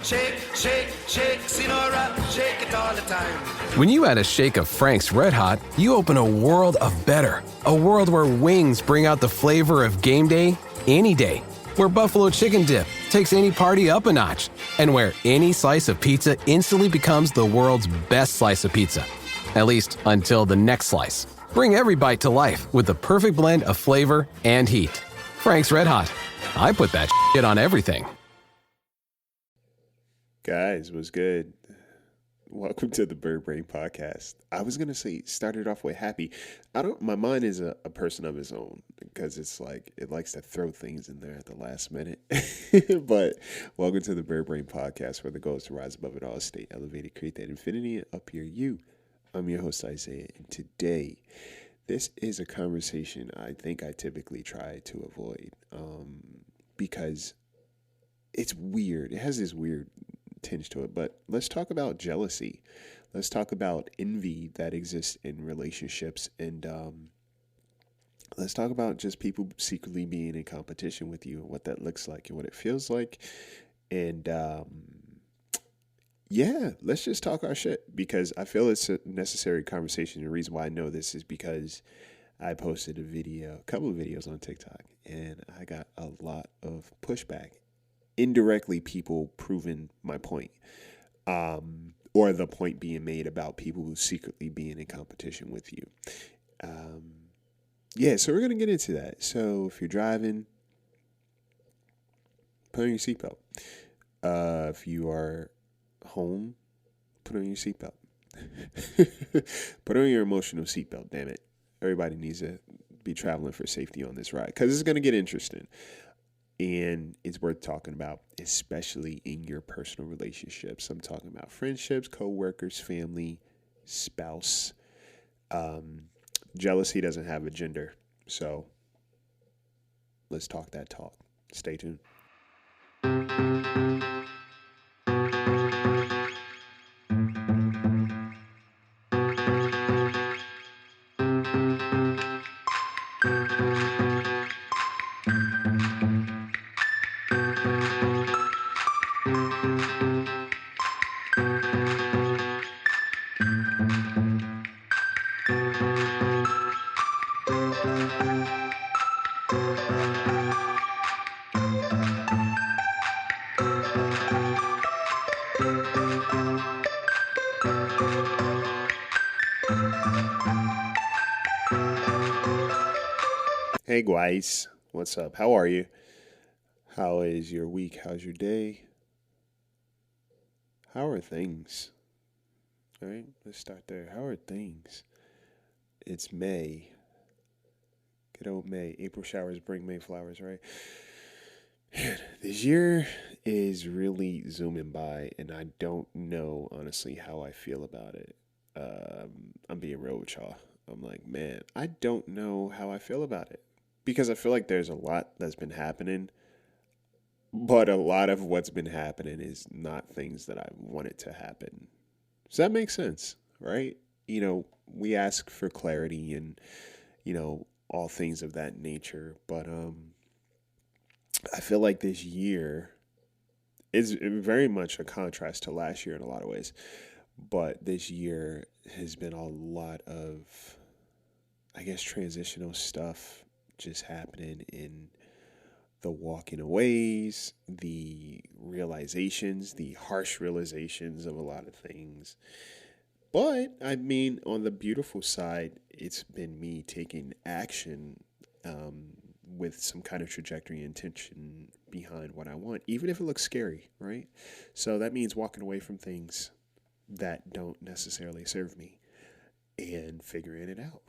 Shake, shake, shake, Sinora, shake it all the time. When you add a shake of Frank's Red Hot, you open a world of better. A world where wings bring out the flavor of game day any day. Where buffalo chicken dip takes any party up a notch. And where any slice of pizza instantly becomes the world's best slice of pizza. At least until the next slice. Bring every bite to life with the perfect blend of flavor and heat. Frank's Red Hot. I put that shit on everything. Guys, what's good? Welcome to the Bird Brain Podcast. I was gonna say started off with happy. My mind is a person of its own because it's like it likes to throw things in there at the last minute. But welcome to the Bird Brain Podcast, where the goal is to rise above it all, stay elevated, create that infinity, and up here you. I'm your host Isaiah, and today this is a conversation I think I typically try to avoid because it's weird. It has this weird tinge to it, but let's talk about jealousy. Let's talk about envy that exists in relationships, and let's talk about just people secretly being in competition with you and what that looks like and what it feels like. And yeah, let's just talk our shit because I feel it's a necessary conversation. The reason why I know this is because I posted a couple of videos on TikTok, and I got a lot of pushback. Indirectly, people proving my point, or the point being made about people who secretly being in competition with you. So we're going to get into that. So if you're driving, put on your seatbelt. If you are home, put on your seatbelt. Put on your emotional seatbelt, damn it. Everybody needs to be traveling for safety on this ride because it's going to get interesting. And it's worth talking about, especially in your personal relationships. I'm talking about friendships, co-workers, family, spouse. Jealousy doesn't have a gender. So let's talk that talk. Stay tuned. Hey guys, what's up? How are you? How is your week? How's your day? How are things? All right, let's start there. How are things? It's May. Good old May. April showers bring May flowers, right? Man, this year is really zooming by, and I don't know, honestly, how I feel about it. I'm being real with y'all. I'm like, man, I don't know how I feel about it. Because I feel like there's a lot that's been happening, but a lot of what's been happening is not things that I wanted to happen. Does that make sense? Right? You know, we ask for clarity and, all things of that nature. But I feel like this year is very much a contrast to last year in a lot of ways. But this year has been a lot of, I guess, transitional stuff just happening in the walking aways, the realizations, the harsh realizations of a lot of things. But I mean, on the beautiful side, it's been me taking action with some kind of trajectory and intention behind what I want, even if it looks scary, right? So that means walking away from things that don't necessarily serve me and figuring it out,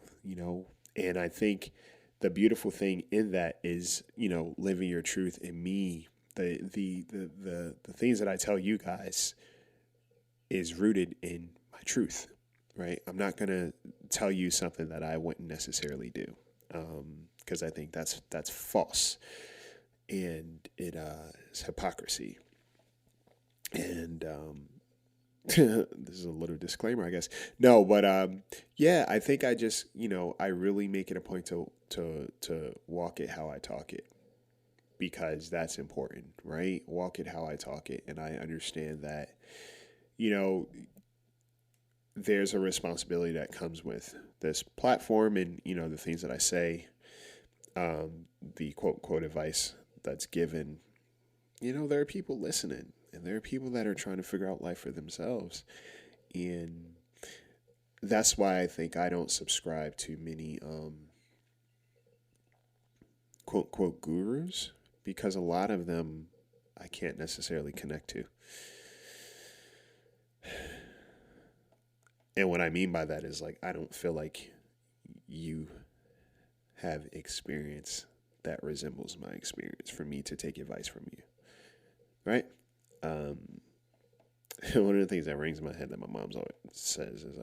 and I think the beautiful thing in that is, living your truth. In me, the things that I tell you guys is rooted in my truth, right? I'm not going to tell you something that I wouldn't necessarily do, because I think that's false, and it is hypocrisy. And this is a little disclaimer, I guess. No, but I think I just, I really make it a point to walk it how I talk it. because that's important, right? Walk it how I talk it. And I understand that, you know, there's a responsibility that comes with this platform and, you know, the things that I say, the quote, quote advice that's given. You know, there are people listening and there are people that are trying to figure out life for themselves. And that's why I think I don't subscribe to many, quote, quote gurus, because a lot of them I can't necessarily connect to. And what I mean by that is like, I don't feel like you have experience that resembles my experience for me to take advice from you. Right? One of the things that rings in my head that my mom's always says is,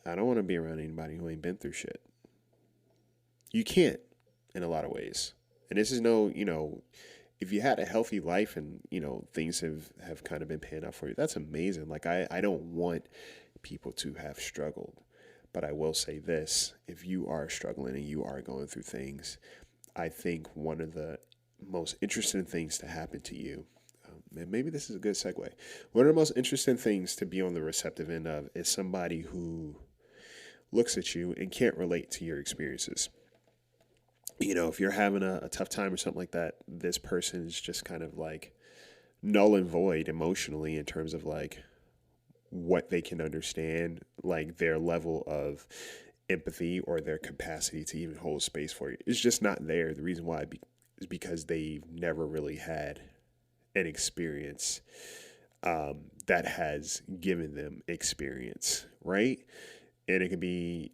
I don't want to be around anybody who ain't been through shit. You can't in a lot of ways. And this is no, you know, if you had a healthy life and, you know, things have kind of been panned out for you, that's amazing. Like, I don't want people to have struggled. But I will say this, if you are struggling and you are going through things, I think one of the most interesting things to happen to you, and maybe this is a good segue, one of the most interesting things to be on the receptive end of is somebody who looks at you and can't relate to your experiences. You know, if you're having a tough time or something like that, this person is just kind of like null and void emotionally in terms of like what they can understand, like their level of empathy or their capacity to even hold space for you. It's just not there. The reason why is because they've never really had an experience that has given them experience, right? And it could be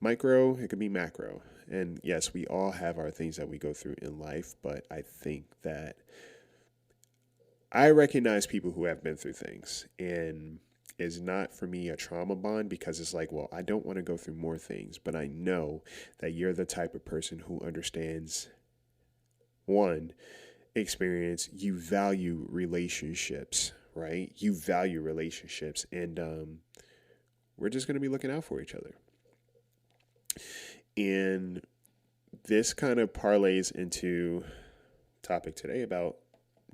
micro, it could be macro. And yes, we all have our things that we go through in life, but I think that I recognize people who have been through things, and is not for me a trauma bond because it's like, well, I don't want to go through more things, but I know that you're the type of person who understands, one, experience, you value relationships, right? You value relationships, and we're just going to be looking out for each other. And this kind of parlays into topic today about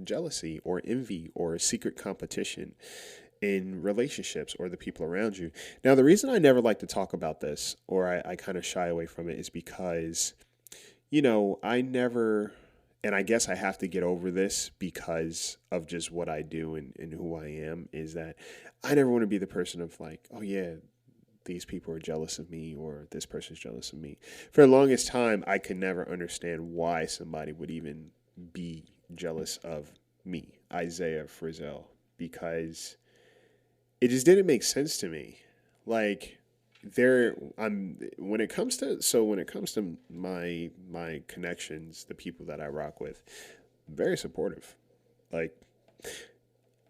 jealousy or envy or secret competition in relationships or the people around you. Now, the reason I never like to talk about this, or I kind of shy away from it, is because, you know, and I guess I have to get over this because of just what I do and who I am, is that I never want to be the person of like, oh yeah, these people are jealous of me or this person's jealous of me. For the longest time, I could never understand why somebody would even be jealous of me, Isaiah Frizzell, because it just didn't make sense to me. Like, when it comes to my connections, the people that I rock with, I'm very supportive. Like,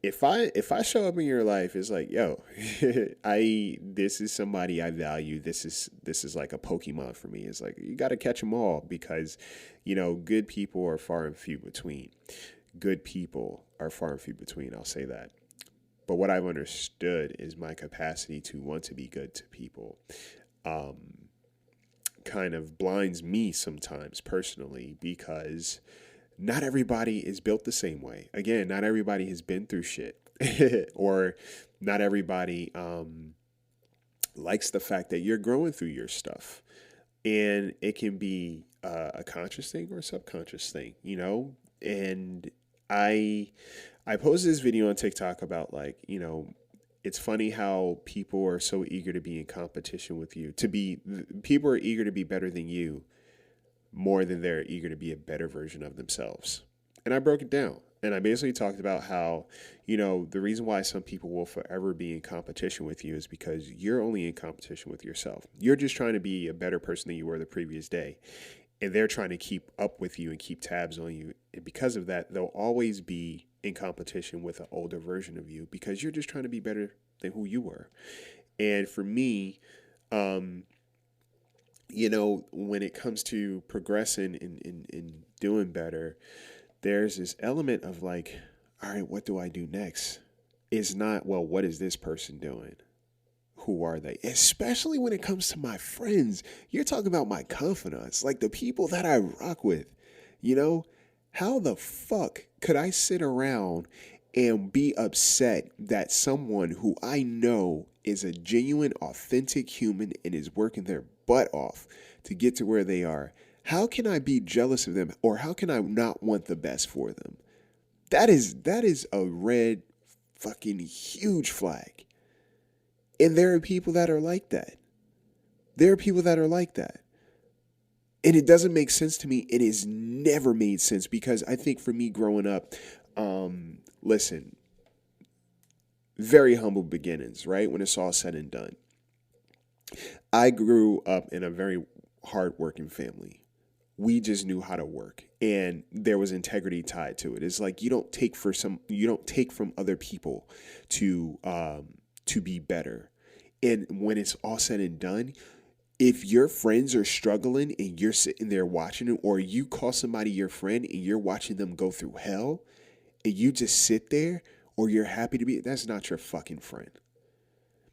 if I show up in your life, it's like, yo, this is somebody I value. This is like a Pokemon for me. It's like, you got to catch them all because, you know, good people are far and few between. Good people are far and few between. I'll say that. But what I've understood is my capacity to want to be good to people kind of blinds me sometimes personally, because not everybody is built the same way. Again, not everybody has been through shit or not everybody likes the fact that you're growing through your stuff. And it can be a conscious thing or a subconscious thing, you know? And I posted this video on TikTok about, like, you know, it's funny how people are so eager to be in competition with you. People are eager to be better than you more than they're eager to be a better version of themselves. And I broke it down. And I basically talked about how, you know, the reason why some people will forever be in competition with you is because you're only in competition with yourself. You're just trying to be a better person than you were the previous day. And they're trying to keep up with you and keep tabs on you. And because of that, they'll always be in competition with an older version of you because you're just trying to be better than who you were. And for me, you know, when it comes to progressing and doing better, there's this element of like, all right, what do I do next? It's not, well, what is this person doing? Who are they? Especially when it comes to my friends. You're talking about my confidants, like the people that I rock with. You know, how the fuck could I sit around and be upset that someone who I know is a genuine, authentic human and is working their butt off to get to where they are? How can I be jealous of them, or how can I not want the best for them? That is a red fucking huge flag. And there are people that are like that. There are people that are like that. And it doesn't make sense to me. It has never made sense, because I think for me growing up, listen, very humble beginnings, right? When it's all said and done. I grew up in a very hardworking family. We just knew how to work, and there was integrity tied to it. It's like you don't take from other people to be better. And when it's all said and done, if your friends are struggling and you're sitting there watching it, or you call somebody your friend and you're watching them go through hell, and you just sit there, or you're happy to be, that's not your fucking friend.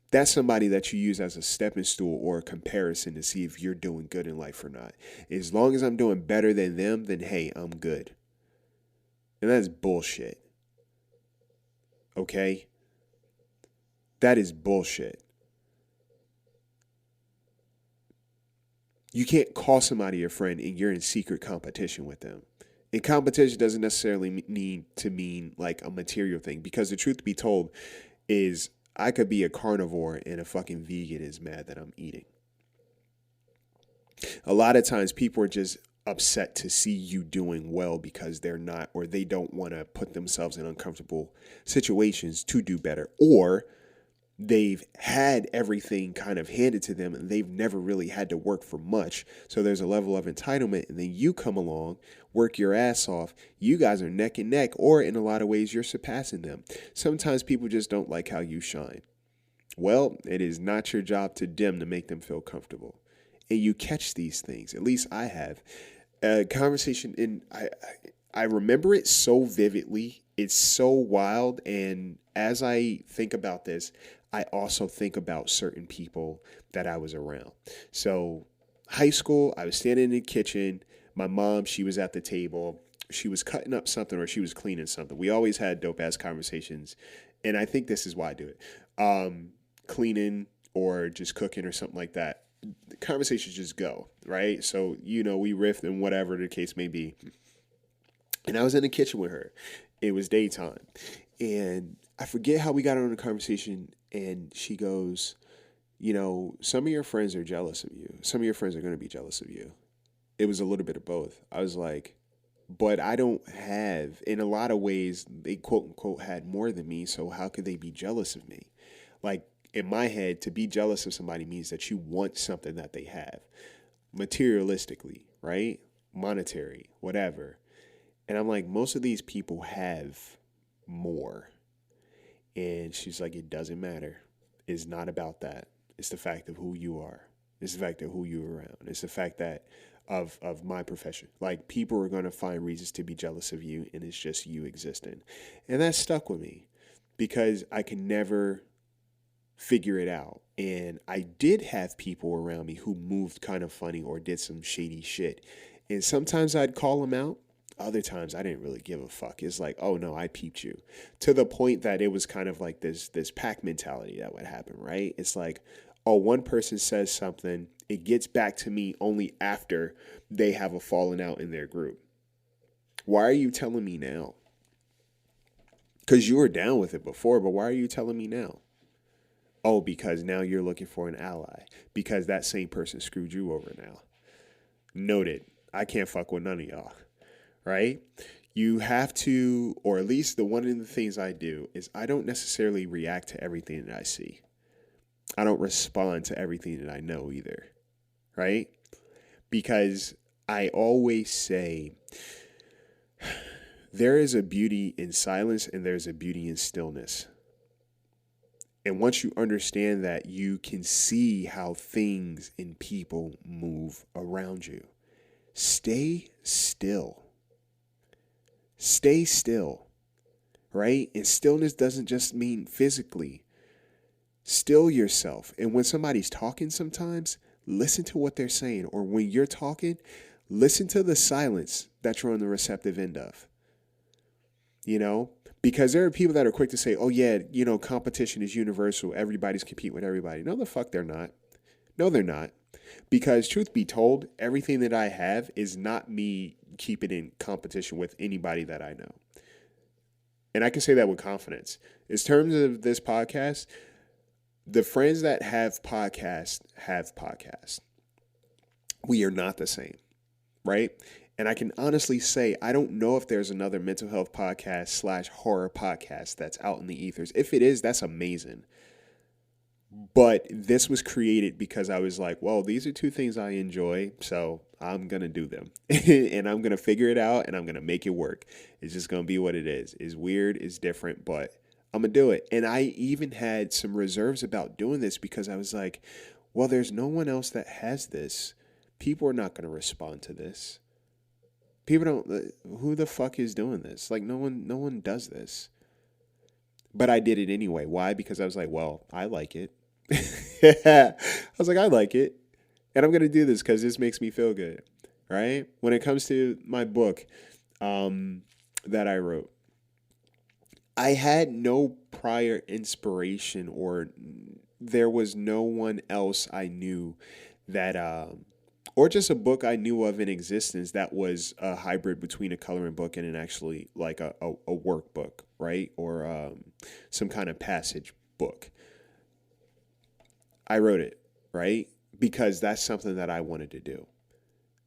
That's somebody that you use as a stepping stool or a comparison to see if you're doing good in life or not. As long as I'm doing better than them, then hey, I'm good. And that's bullshit. Okay? That is bullshit. You can't call somebody your friend and you're in secret competition with them. And competition doesn't necessarily need to mean like a material thing, because the truth be told is, I could be a carnivore and a fucking vegan is mad that I'm eating. A lot of times people are just upset to see you doing well because they're not, or they don't want to put themselves in uncomfortable situations to do better, or they've had everything kind of handed to them and they've never really had to work for much. So there's a level of entitlement, and then you come along, work your ass off. You guys are neck and neck, or in a lot of ways, you're surpassing them. Sometimes people just don't like how you shine. Well, it is not your job to dim to make them feel comfortable. And you catch these things. At least I have. A conversation, and I remember it so vividly. It's so wild. And as I think about this, I also think about certain people that I was around. So high school, I was standing in the kitchen. My mom, she was at the table. She was cutting up something, or she was cleaning something. We always had dope ass conversations. And I think this is why I do it. Cleaning or just cooking or something like that. The conversations just go, right? So, we riff and whatever the case may be. And I was in the kitchen with her. It was daytime. And I forget how we got on the conversation. And she goes, some of your friends are jealous of you. Some of your friends are going to be jealous of you. It was a little bit of both. I was like, but I don't have, in a lot of ways, they quote unquote had more than me. So how could they be jealous of me? Like, in my head, to be jealous of somebody means that you want something that they have, materialistically, right? Monetary, whatever. And I'm like, most of these people have more. And she's like, it doesn't matter. It's not about that. It's the fact of who you are. It's the fact of who you're around. It's the fact that of my profession. Like, people are going to find reasons to be jealous of you, and it's just you existing. And that stuck with me because I can never figure it out. And I did have people around me who moved kind of funny or did some shady shit. And sometimes I'd call them out. Other times I didn't really give a fuck. It's like, oh no, I peeped you. To the point that it was kind of like this pack mentality that would happen, right? It's like, oh, one person says something, it gets back to me only after they have a falling out in their group. Why are you telling me now? Because you were down with it before, but why are you telling me now? Oh, because now you're looking for an ally. Because that same person screwed you over now. Noted. I can't fuck with none of y'all. Right? You have to, or at least one of the things I do is I don't necessarily react to everything that I see. I don't respond to everything that I know either. Right? Because I always say there is a beauty in silence and there's a beauty in stillness. And once you understand that, you can see how things and people move around you. Stay still. Stay still, right? And stillness doesn't just mean physically. Still yourself. And when somebody's talking sometimes, listen to what they're saying. Or when you're talking, listen to the silence that you're on the receptive end of. Because there are people that are quick to say, oh yeah, competition is universal. Everybody's competing with everybody. No, the fuck they're not. No, they're not. Because truth be told, everything that I have is not me keeping in competition with anybody that I know. And I can say that with confidence. In terms of this podcast, the friends that have podcasts. We are not the same, right? And I can honestly say, I don't know if there's another mental health podcast / horror podcast that's out in the ethers. If it is, that's amazing. But this was created because I was like, well, these are two things I enjoy, so I'm going to do them. And I'm going to figure it out, and I'm going to make it work. It's just going to be what it is. It's weird, it's different, but I'm going to do it. And I even had some reserves about doing this because I was like, well, there's no one else that has this. People are not going to respond to this. People don't, who the fuck is doing this? Like, no one does this. But I did it anyway. Why? Because I was like, well, I like it. I was like, I like it. And I'm going to do this because this makes me feel good. Right? When it comes to my book that I wrote, I had no prior inspiration, or there was no one else I knew that or just a book I knew of in existence that was a hybrid between a coloring book and an actually like a workbook, right? Or some kind of passage book. I wrote it, right? Because that's something that I wanted to do,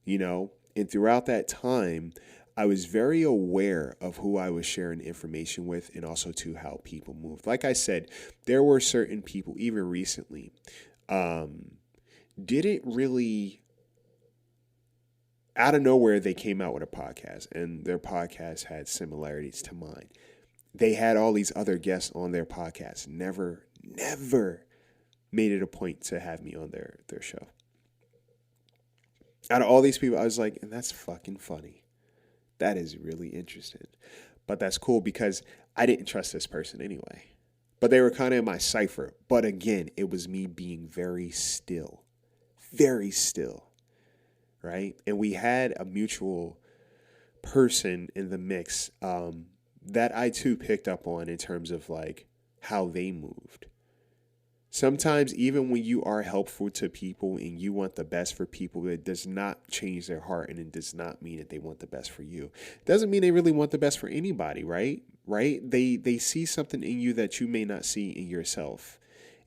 And throughout that time, I was very aware of who I was sharing information with, and also to how people moved. Like I said, there were certain people, even recently, didn't really... Out of nowhere, they came out with a podcast, and their podcast had similarities to mine. They had all these other guests on their podcast. Never made it a point to have me on their show. Out of all these people, I was like, and that's fucking funny. That is really interesting. But that's cool because I didn't trust this person anyway. But they were kind of in my cipher. But again, it was me being very still. Very still. Right? And we had a mutual person in the mix that I too picked up on in terms of like how they moved. Sometimes even when you are helpful to people and you want the best for people, it does not change their heart, and it does not mean that they want the best for you. It doesn't mean they really want the best for anybody, right? They see something in you that you may not see in yourself.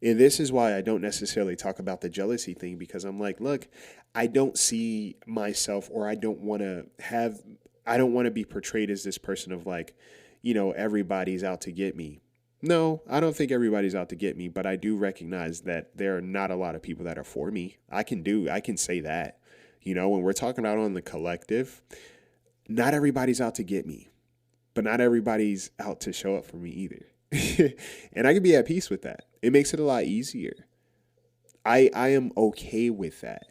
And this is why I don't necessarily talk about the jealousy thing, because I'm like, look, I don't see myself, or I don't want to be portrayed as this person of like, everybody's out to get me. No, I don't think everybody's out to get me, but I do recognize that there are not a lot of people that are for me. I can say that, when we're talking about on the collective, not everybody's out to get me, but not everybody's out to show up for me either. And I can be at peace with that. It makes it a lot easier. I am okay with that,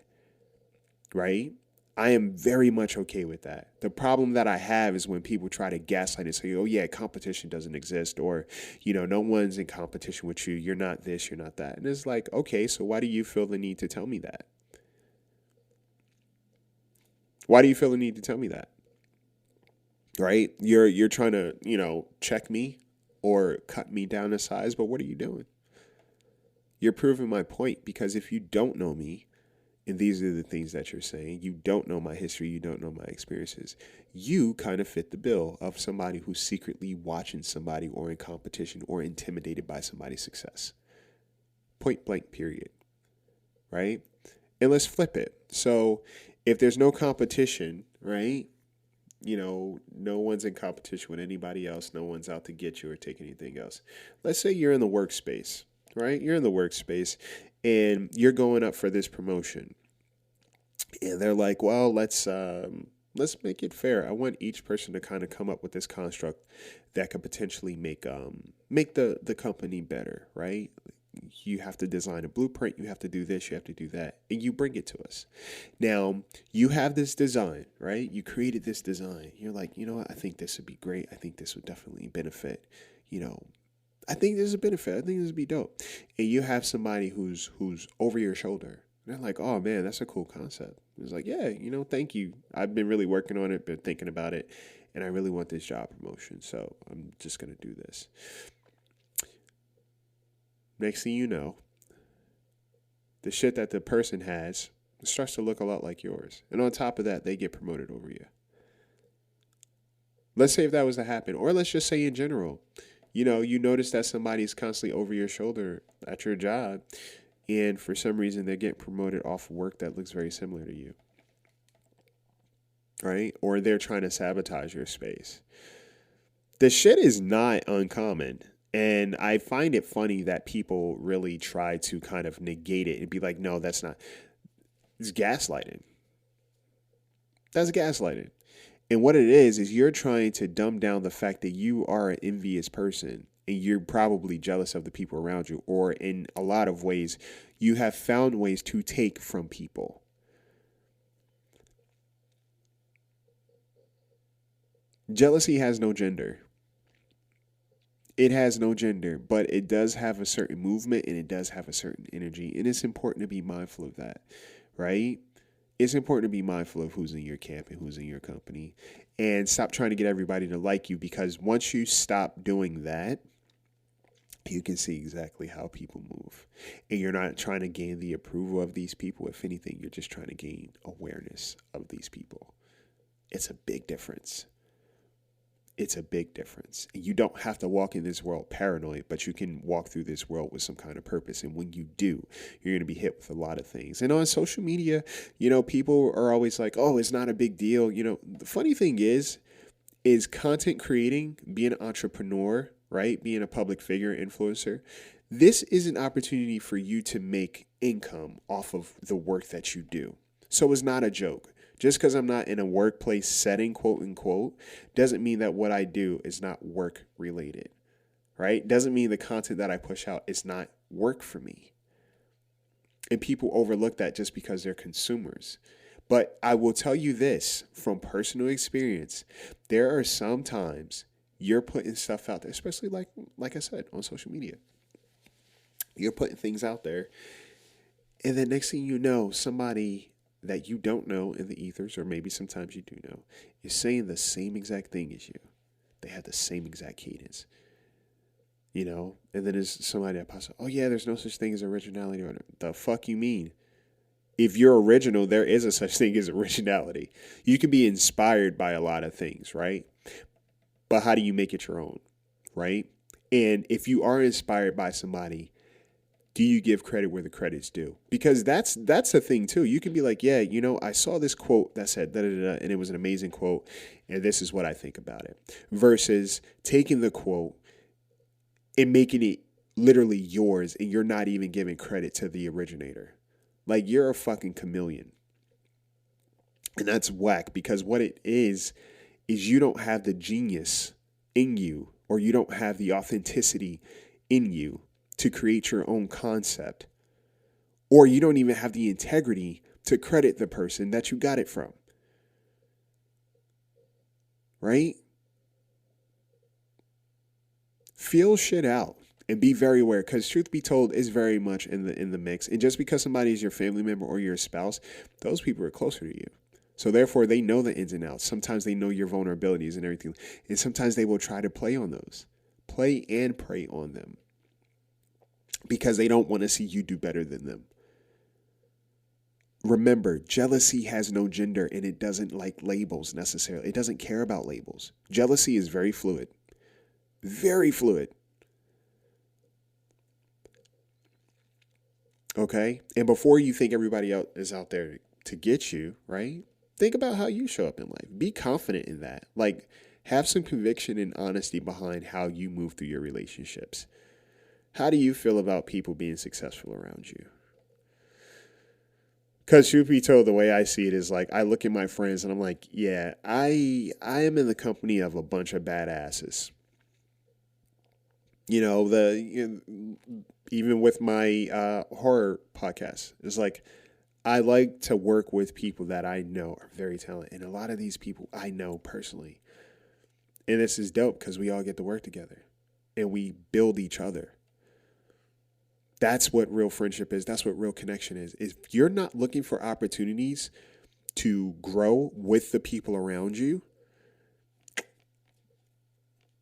right? I am very much okay with that. The problem that I have is when people try to gaslight and say, oh yeah, competition doesn't exist, or, no one's in competition with you. You're not this, you're not that. And it's like, okay, so why do you feel the need to tell me that? Why do you feel the need to tell me that? Right? You're trying to, check me or cut me down a size, but what are you doing? You're proving my point, because if you don't know me, and these are the things that you're saying, you don't know my history, you don't know my experiences, you kind of fit the bill of somebody who's secretly watching somebody, or in competition, or intimidated by somebody's success. Point blank, period. Right? And let's flip it. So if there's no competition, right? No one's in competition with anybody else. No one's out to get you or take anything else. Let's say you're in the workspace, right? You're in the workspace and you're going up for this promotion. And they're like, well, let's make it fair. I want each person to kind of come up with this construct that could potentially make the company better, right? You have to design a blueprint. You have to do this. You have to do that. And you bring it to us. Now, you have this design, right? You created this design. You're like, you know what? I think this would be great. I think this would definitely benefit, I think this is a benefit. I think this would be dope. And you have somebody who's over your shoulder, And they're like, oh man, that's a cool concept. It's like, yeah, thank you. I've been really working on it, been thinking about it, and I really want this job promotion. So I'm just going to do this. Next thing you know, the shit that the person has starts to look a lot like yours. And on top of that, they get promoted over you. Let's say if that was to happen, or let's just say in general, you notice that somebody's constantly over your shoulder at your job, and for some reason they're getting promoted off work that looks very similar to you, right? Or they're trying to sabotage your space. The shit is not uncommon. And I find it funny that people really try to kind of negate it and be like, no, that's not. It's gaslighting. That's gaslighting. And what it is you're trying to dumb down the fact that you are an envious person and you're probably jealous of the people around you, or in a lot of ways, you have found ways to take from people. Jealousy has no gender. It has no gender, but it does have a certain movement and it does have a certain energy. And it's important to be mindful of that, right? It's important to be mindful of who's in your camp and who's in your company, and stop trying to get everybody to like you, because once you stop doing that, you can see exactly how people move. And you're not trying to gain the approval of these people. If anything, you're just trying to gain awareness of these people. It's a big difference. It's a big difference. And you don't have to walk in this world paranoid, but you can walk through this world with some kind of purpose. And when you do, you're going to be hit with a lot of things. And on social media, people are always like, oh, it's not a big deal. The funny thing is content creating, being an entrepreneur, right? Being a public figure, influencer. This is an opportunity for you to make income off of the work that you do. So it's not a joke. Just because I'm not in a workplace setting, quote unquote, doesn't mean that what I do is not work related, right? Doesn't mean the content that I push out is not work for me. And people overlook that just because they're consumers. But I will tell you this from personal experience. There are some times you're putting stuff out there, especially like I said, on social media. You're putting things out there. And then next thing you know, somebody that you don't know in the ethers, or maybe sometimes you do know, is saying the same exact thing as you. They have the same exact cadence. And then there's somebody that pops up, oh yeah, there's no such thing as originality. Or the fuck you mean? If you're original, there is a such thing as originality. You can be inspired by a lot of things, right? But how do you make it your own, right? And if you are inspired by somebody, do you give credit where the credit's due? Because that's the thing too. You can be like, yeah, I saw this quote that said da da da, and it was an amazing quote, and this is what I think about it. Versus taking the quote and making it literally yours, and you're not even giving credit to the originator. Like, you're a fucking chameleon. And that's whack, because what it is you don't have the genius in you, or you don't have the authenticity in you to create your own concept, or you don't even have the integrity to credit the person that you got it from. Right? Feel shit out and be very aware, because truth be told is very much in the mix. And just because somebody is your family member or your spouse, those people are closer to you. So therefore, they know the ins and outs. Sometimes they know your vulnerabilities and everything. And sometimes they will try to play on those. Play and prey on them. Because they don't want to see you do better than them. Remember, jealousy has no gender, and it doesn't like labels necessarily. It doesn't care about labels. Jealousy is very fluid. Very fluid. Okay? And before you think everybody else is out there to get you, right? Think about how you show up in life. Be confident in that. Like, have some conviction and honesty behind how you move through your relationships. How do you feel about people being successful around you? Because truth be told, the way I see it is like, I look at my friends and I'm like, yeah, I am in the company of a bunch of badasses. Even with my horror podcast, it's like, I like to work with people that I know are very talented. And a lot of these people I know personally. And this is dope because we all get to work together and we build each other. That's what real friendship is. That's what real connection is. If you're not looking for opportunities to grow with the people around you,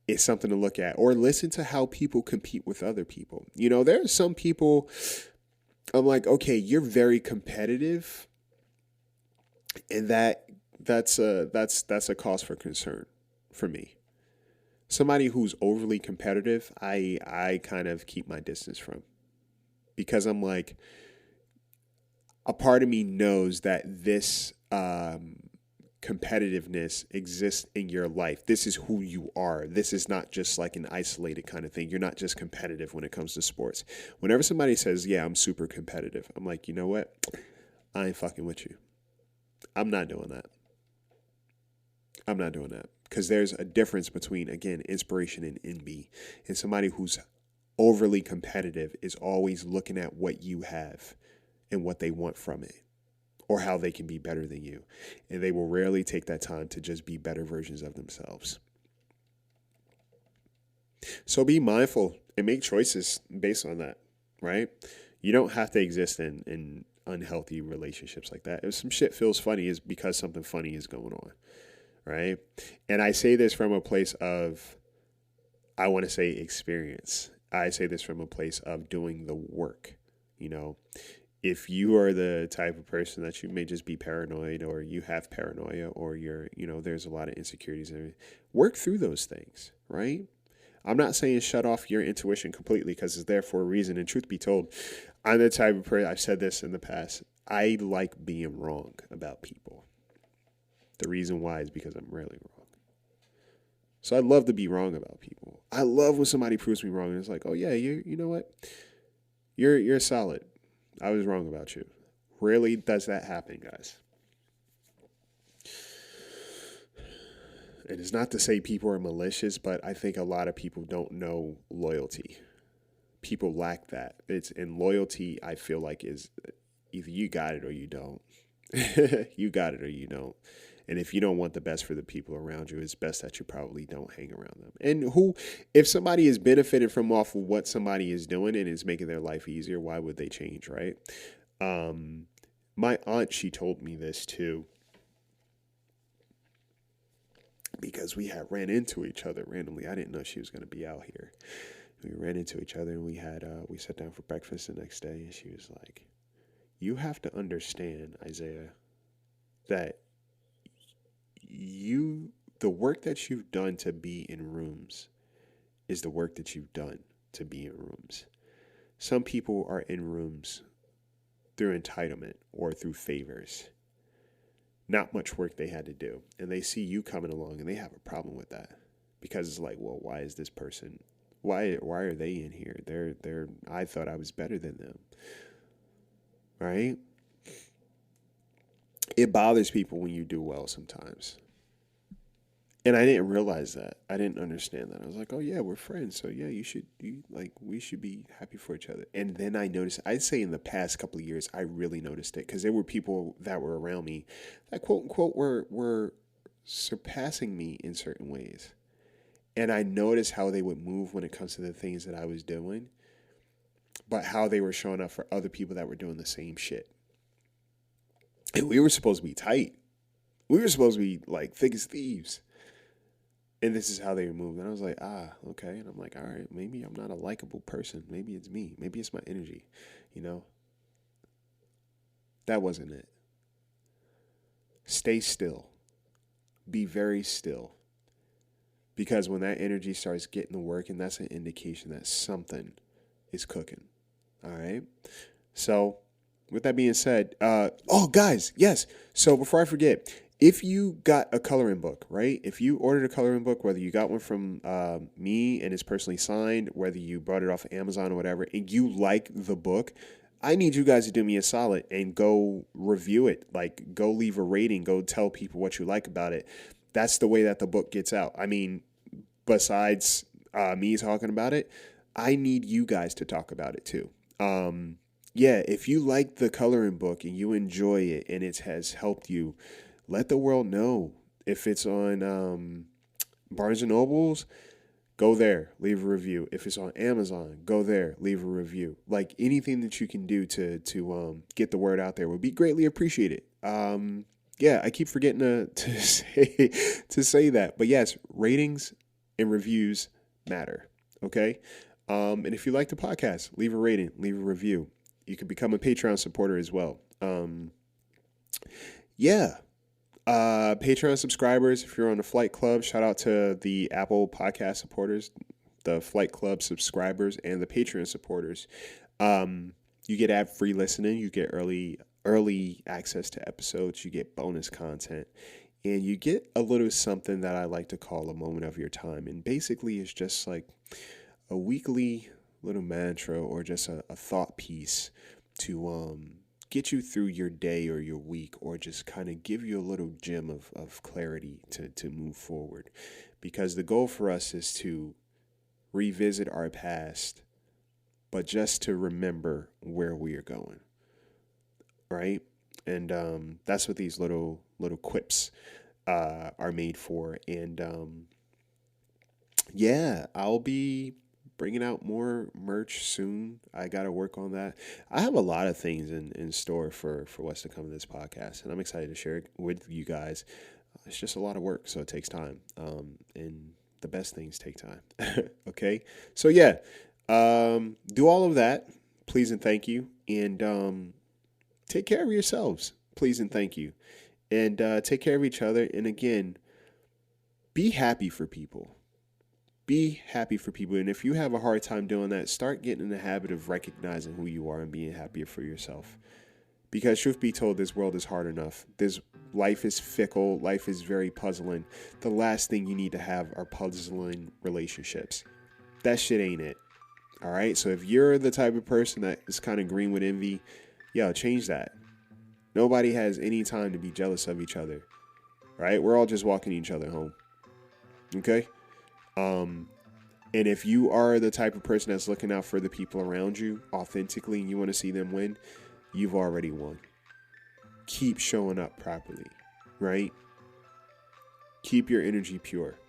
it's something to look at. Or listen to how people compete with other people. You know, there are some people, I'm like, okay, you're very competitive, and that's a cause for concern for me. Somebody who's overly competitive, I kind of keep my distance from, because I'm like, a part of me knows that this competitiveness exists in your life. This is who you are. This is not just like an isolated kind of thing. You're not just competitive when it comes to sports. Whenever somebody says, yeah, I'm super competitive, I'm like, you know what? I ain't fucking with you. I'm not doing that. I'm not doing that. Because there's a difference between, again, inspiration and envy. And somebody who's overly competitive is always looking at what you have and what they want from it, or how they can be better than you. And they will rarely take that time to just be better versions of themselves. So be mindful and make choices based on that, right? You don't have to exist in unhealthy relationships like that. If some shit feels funny, it's because something funny is going on, right? And I say this from a place of, I want to say experience. I say this from a place of doing the work, you know. If you are the type of person that you may just be paranoid, or you have paranoia, or you're, you know, there's a lot of insecurities, and work through those things, right? I'm not saying shut off your intuition completely, because it's there for a reason. And truth be told, I'm the type of person, I've said this in the past, I like being wrong about people. The reason why is because I'm rarely wrong. So I love to be wrong about people. I love when somebody proves me wrong and it's like, oh yeah, you know what? You're solid. I was wrong about you. Rarely does that happen, guys. And it's not to say people are malicious, but I think a lot of people don't know loyalty. People lack that. And loyalty, I feel like, is either you got it or you don't. You got it or you don't. And if you don't want the best for the people around you, it's best that you probably don't hang around them. And if somebody is benefited from off of what somebody is doing and is making their life easier, why would they change, right? My aunt, she told me this too, because we had ran into each other randomly. I didn't know she was going to be out here. We ran into each other, and we sat down for breakfast the next day, and she was like, you have to understand, Isaiah, that the work that you've done to be in rooms is the work that you've done to be in rooms. Some people are in rooms through entitlement or through favors. Not much work they had to do. And they see you coming along and they have a problem with that. Because it's like, well, why is this person, why are they in here? I thought I was better than them. Right? It bothers people when you do well sometimes. And I didn't realize that. I didn't understand that. I was like, oh yeah, we're friends. So yeah, we should be happy for each other. And then I noticed, I'd say in the past couple of years, I really noticed it, because there were people that were around me that quote unquote were surpassing me in certain ways. And I noticed how they would move when it comes to the things that I was doing, but how they were showing up for other people that were doing the same shit. And we were supposed to be tight. We were supposed to be like thick as thieves. And this is how they were moving. And I was like, okay. And I'm like, all right, maybe I'm not a likable person. Maybe it's me. Maybe it's my energy, you know? That wasn't it. Stay still. Be very still. Because when that energy starts getting to work, and that's an indication that something is cooking. All right? So, with that being said, guys, yes. So before I forget, if you got a coloring book, right? If you ordered a coloring book, whether you got one from me and it's personally signed, whether you brought it off of Amazon or whatever, and you like the book, I need you guys to do me a solid and go review it. Like, go leave a rating, go tell people what you like about it. That's the way that the book gets out. I mean, besides me talking about it, I need you guys to talk about it too. Yeah, if you like the coloring book and you enjoy it and it has helped you, let the world know. If it's on Barnes & Nobles, go there, leave a review. If it's on Amazon, go there, leave a review. Like anything that you can do to get the word out there would be greatly appreciated. Yeah, I keep forgetting to say that, but yes, ratings and reviews matter. Okay, and if you like the podcast, leave a rating, leave a review. You can become a Patreon supporter as well. Yeah. Patreon subscribers, if you're on the Flight Club, shout out to the Apple Podcast supporters, the Flight Club subscribers, and the Patreon supporters. You get ad-free listening, you get early access to episodes, you get bonus content, and you get a little something that I like to call a moment of your time. And basically it's just like a weekly little mantra or just a thought piece to get you through your day or your week, or just kind of give you a little gem of clarity to move forward. Because the goal for us is to revisit our past, but just to remember where we are going, right? And that's what these little quips are made for. And yeah, I'll be bringing out more merch soon. I got to work on that. I have a lot of things in store for what's to come in this podcast, and I'm excited to share it with you guys. It's just a lot of work, so it takes time. And the best things take time. Okay? So yeah, do all of that. Please and thank you. And take care of yourselves. Please and thank you. And take care of each other. And again, be happy for people. Be happy for people. And if you have a hard time doing that, start getting in the habit of recognizing who you are and being happier for yourself. Because truth be told, this world is hard enough. Life is fickle. Life is very puzzling. The last thing you need to have are puzzling relationships. That shit ain't it. All right? So if you're the type of person that is kind of green with envy, change that. Nobody has any time to be jealous of each other. Right? We're all just walking each other home. Okay? And if you are the type of person that's looking out for the people around you authentically and you want to see them win, you've already won. Keep showing up properly, right? Keep your energy pure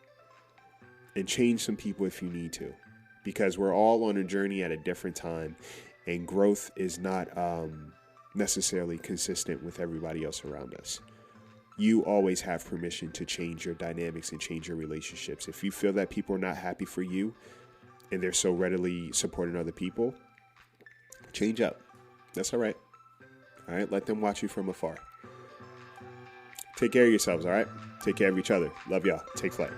and change some people if you need to, because we're all on a journey at a different time, and growth is not necessarily consistent with everybody else around us. You always have permission to change your dynamics and change your relationships. If you feel that people are not happy for you and they're so readily supporting other people, change up. That's all right. All right. Let them watch you from afar. Take care of yourselves. All right. Take care of each other. Love y'all. Take flight.